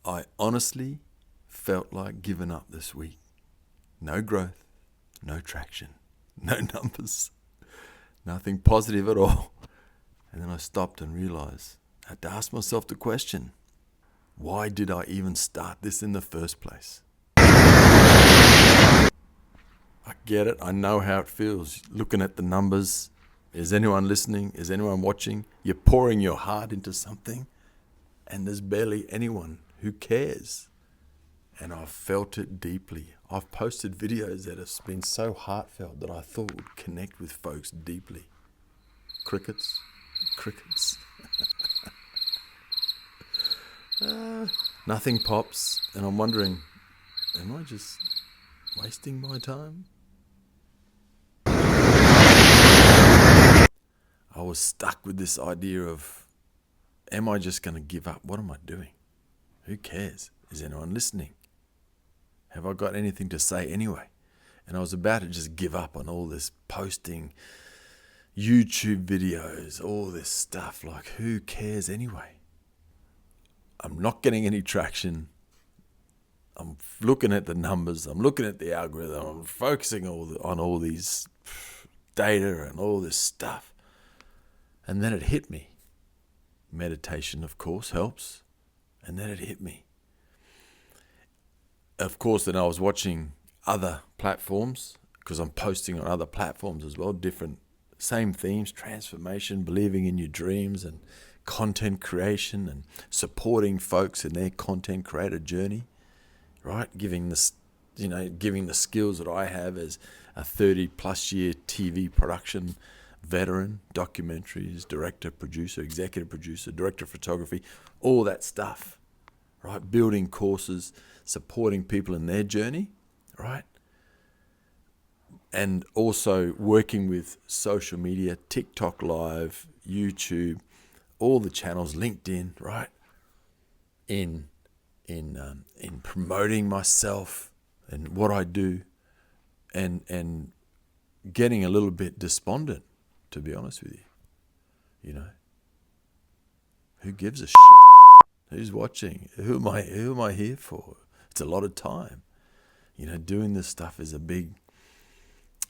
I honestly felt like giving up this week. No growth, no traction, no numbers, nothing positive at all. And then I stopped and realized I had to ask myself the question, why did I even start this in the first place? I get it. I know how it feels. Looking at the numbers. Is anyone listening? Is anyone watching? You're pouring your heart into something and there's barely anyone who cares. And I've felt it deeply. I've posted videos that have been so heartfelt that I thought would connect with folks deeply. Crickets. Nothing pops, and I'm wondering, am I just wasting my time? I was stuck with this idea of, am I just going to give up? What am I doing? Who cares? Is anyone listening? Have I got anything to say anyway? And I was about to just give up on all this posting, YouTube videos, all this stuff. Like, who cares anyway? I'm not getting any traction. I'm looking at the numbers. I'm looking at the algorithm. I'm focusing on all these data and all this stuff. And then it hit me. Meditation, of course, helps. And then it hit me. Of course, then I was watching other platforms, because I'm posting on other platforms as well, different, same themes, transformation, believing in your dreams, and content creation, and supporting folks in their content creator journey, right? Giving the skills that I have as a 30+ year TV production veteran, documentaries, director, producer, executive producer, director of photography, all that stuff, right? Building courses, supporting people in their journey, right? And also working with social media, TikTok Live, YouTube, all the channels, LinkedIn, right? In promoting myself and what I do, and getting a little bit despondent, to be honest with you. You know, who gives a shit? Who's watching? Who am I here for? It's a lot of time. You know, doing this stuff is a big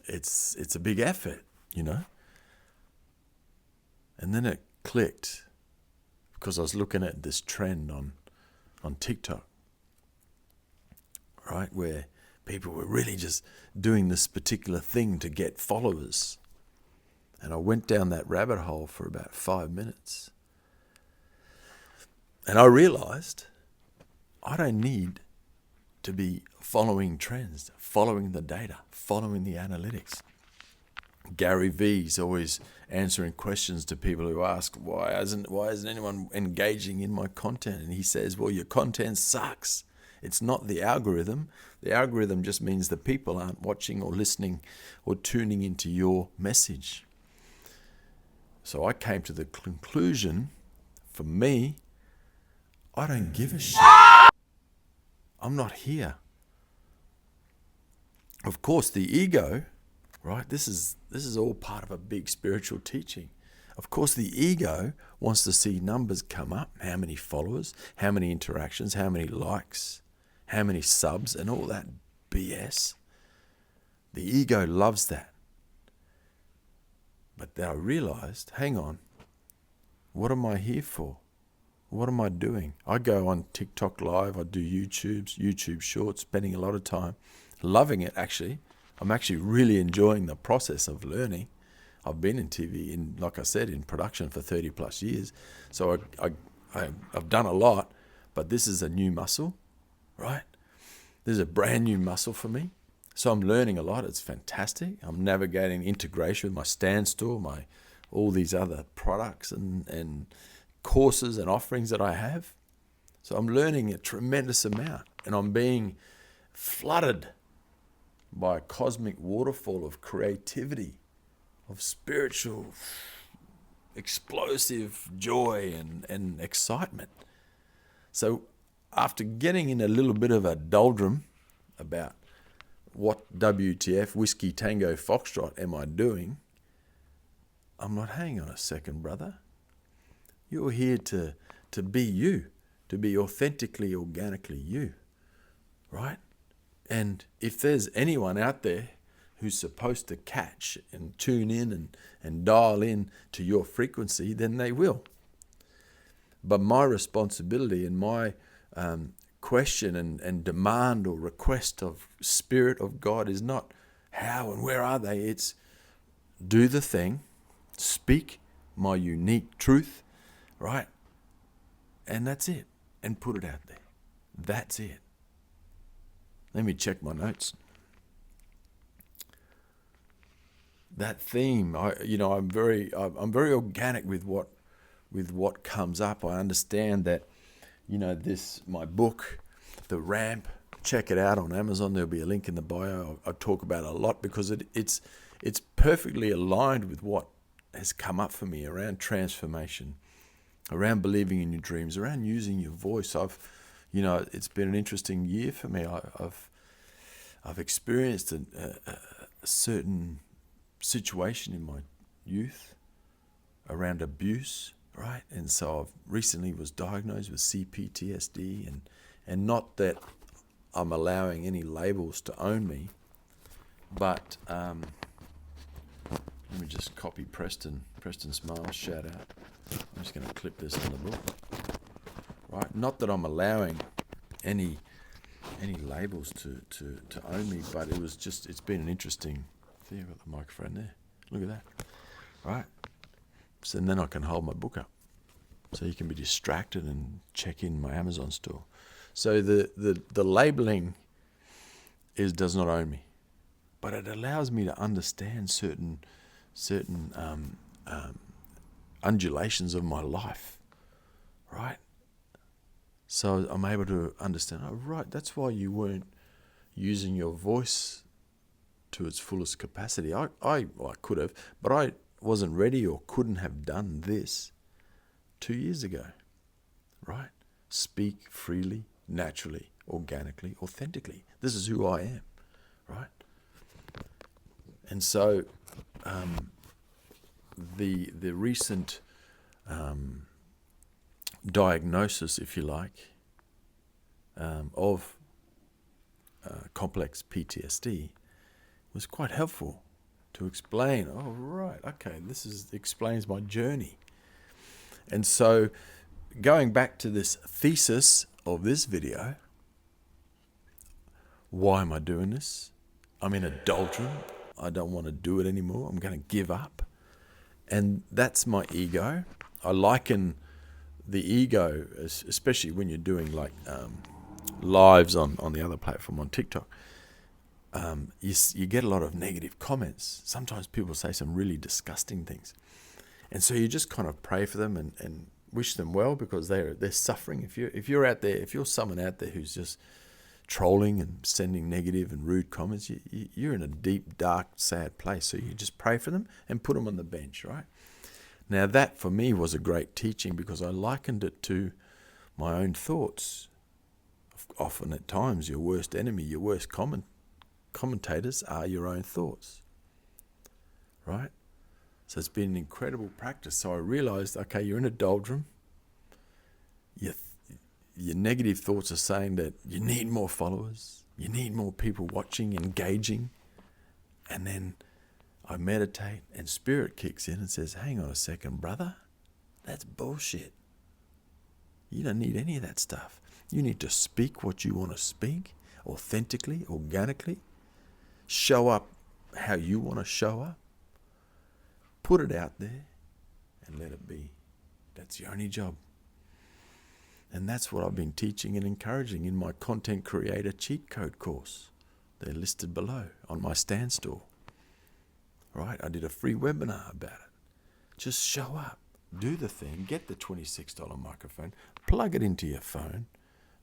effort, you know. And then it clicked, because I was looking at this trend on TikTok, right, where people were really just doing this particular thing to get followers. And I went down that rabbit hole for about 5 minutes. And I realized I don't need to be following trends, following the data, following the analytics. Gary Vee's always answering questions to people who ask, why isn't anyone engaging in my content? And he says, well, your content sucks. It's not the algorithm. The algorithm just means the people aren't watching or listening or tuning into your message. So I came to the conclusion, for me, I don't give a shit. I'm not here. Of course, the ego, right? This is all part of a big spiritual teaching. Of course, the ego wants to see numbers come up, how many followers, how many interactions, how many likes, how many subs, and all that BS. The ego loves that. But then I realized, hang on, what am I here for? What am I doing? I go on TikTok Live, I do YouTube Shorts, spending a lot of time, loving it actually. I'm actually really enjoying the process of learning. I've been in TV, like I said, in production for 30+ years. So I've done a lot, but this is a new muscle, right? This is a brand new muscle for me. So I'm learning a lot. It's fantastic. I'm navigating integration with my Stand Store, all these other products and courses and offerings that I have. So I'm learning a tremendous amount, and I'm being flooded by a cosmic waterfall of creativity, of spiritual, explosive joy and excitement. So after getting in a little bit of a doldrum about what WTF, Whiskey Tango Foxtrot, am I doing, I'm not, hang on a second, brother. You're here to be you. to be authentically, organically you, right? And if there's anyone out there who's supposed to catch and tune in and dial in to your frequency, then they will. But my responsibility and my question and demand or request of Spirit of God is not how and where are they. It's do the thing, speak my unique truth, right? And that's it. And put it out there. That's it. Let me check my notes. That theme, I'm very organic with what comes up. I understand that, my book, The Ramp, check it out on Amazon. There'll be a link in the bio. I talk about it a lot because it's perfectly aligned with what has come up for me around transformation, around believing in your dreams, around using your voice. It's been an interesting year for me. I've experienced a certain situation in my youth around abuse, right? And so I've recently was diagnosed with CPTSD, and not that I'm allowing any labels to own me, but let me just copy Preston Smiles, shout out. I'm just going to clip this on the book, right? Not that I'm allowing any labels to own me, but it's been an interesting thing. I've got the microphone there. Look at that, right? So then I can hold my book up, so you can be distracted and check in my Amazon store. So the labeling does not own me, but it allows me to understand certain undulations of my life, right? So I'm able to understand, oh, right, that's why you weren't using your voice to its fullest capacity. I could have, but I wasn't ready or couldn't have done this 2 years ago, right? Speak freely, naturally, organically, authentically. This is who I am, right? And so the recent diagnosis, if you like, of complex PTSD was quite helpful to explain, oh, right, okay, explains my journey. And so going back to this thesis of this video, why am I doing this? I'm in a doldrum. I don't want to do it anymore. I'm going to give up. And that's my ego. I liken the ego, especially when you're doing like lives on the other platform on TikTok, you get a lot of negative comments. Sometimes people say some really disgusting things. And so you just kind of pray for them and wish them well, because they're suffering. If you're out there, if you're someone out there who's just trolling and sending negative and rude comments, you're in a deep, dark, sad place. So you just pray for them and put them on the bench, right? Now that for me was a great teaching, because I likened it to my own thoughts. Often at times your worst enemy, your worst commentators are your own thoughts, right? So it's been an incredible practice. So I realized, okay, you're in a doldrum. Your negative thoughts are saying that you need more followers, you need more people watching, engaging. And then I meditate and Spirit kicks in and says, hang on a second, brother, that's bullshit. You don't need any of that stuff. You need to speak what you want to speak, authentically, organically. Show up how you want to show up. Put it out there and let it be. That's your only job. And that's what I've been teaching and encouraging in my Content Creator Cheat Code course. They're listed below on my Stand store. Right? I did a free webinar about it. Just show up. Do the thing. Get the $26 microphone. Plug it into your phone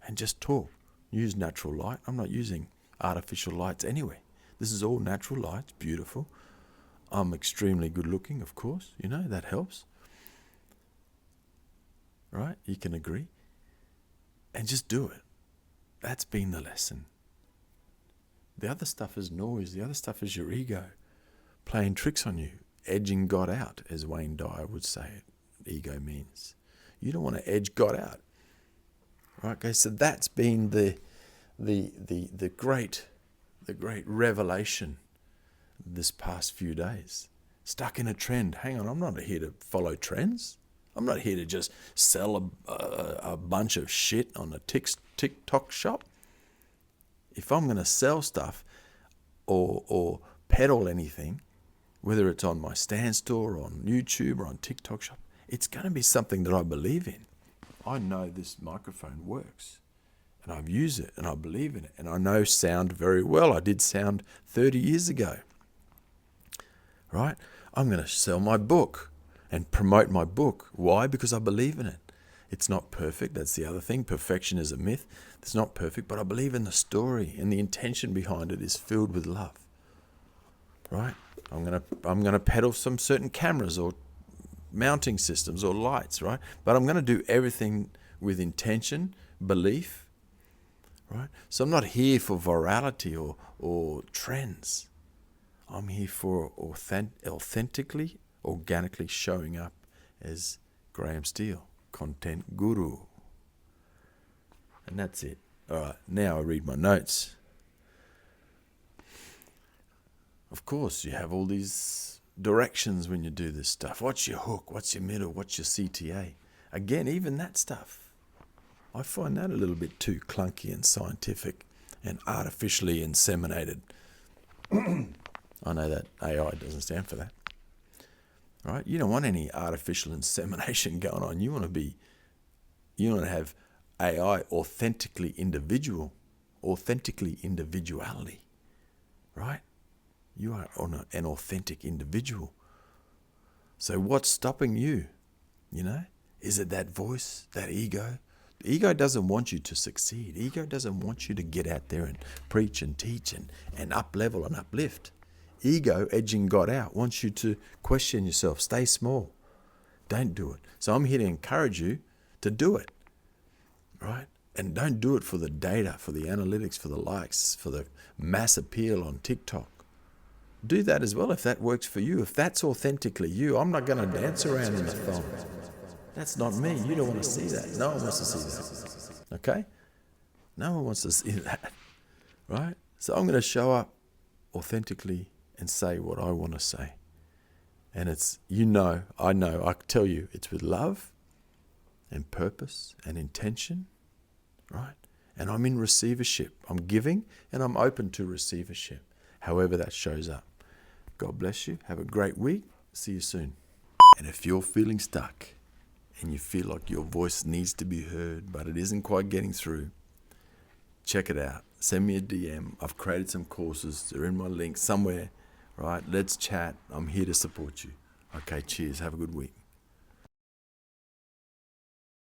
and just talk. Use natural light. I'm not using artificial lights anyway. This is all natural lights. Beautiful. I'm extremely good looking, of course. That helps. Right? You can agree. And just do it. That's been the lesson. The other stuff is noise. The other stuff is your ego playing tricks on you, edging God out, as Wayne Dyer would say it. Ego means. You don't want to edge God out. Right? Okay, so that's been the great revelation this past few days. Stuck in a trend. Hang on, I'm not here to follow trends. I'm not here to just sell a bunch of shit on a TikTok shop. If I'm going to sell stuff or peddle anything, whether it's on my stand store, or on YouTube, or on TikTok shop, it's going to be something that I believe in. I know this microphone works, and I've used it, and I believe in it, and I know sound very well. I did sound 30 years ago, right? I'm going to sell my book and promote my book. Why? Because I believe in it. It's not perfect. That's the other thing. Perfection is a myth. It's not perfect, but I believe in the story, and the intention behind it is filled with love, right? I'm gonna peddle some certain cameras or mounting systems or lights, right? But I'm going to do everything with intention, belief, right? So I'm not here for virality or trends. I'm here for authentically, organically showing up as Graham Steele, content guru. And that's it. All right, now I read my notes. Of course, you have all these directions when you do this stuff. What's your hook? What's your middle? What's your CTA? Again, even that stuff, I find that a little bit too clunky and scientific and artificially inseminated. I know that AI doesn't stand for that. Right? You don't want any artificial insemination going on. You want to have AI authentically individuality. Right? You are an authentic individual. So what's stopping you? Is it that voice, that ego? The ego doesn't want you to succeed. Ego doesn't want you to get out there and preach and teach and up-level and uplift. Ego, edging God out, wants you to question yourself. Stay small. Don't do it. So I'm here to encourage you to do it. Right? And don't do it for the data, for the analytics, for the likes, for the mass appeal on TikTok. Do that as well if that works for you. If that's authentically you, I'm not going to dance around in the phone. That's not me. You don't want to see that. No one wants to see that. Okay? No one wants to see that. Right? So I'm going to show up authentically and say what I want to say. And it's, I tell you, it's with love and purpose and intention. Right? And I'm in receivership. I'm giving and I'm open to receivership, however that shows up. God bless you. Have a great week. See you soon. And if you're feeling stuck and you feel like your voice needs to be heard, but it isn't quite getting through, check it out. Send me a DM. I've created some courses. They're in my link somewhere. Right? Let's chat. I'm here to support you. Okay, cheers. Have a good week.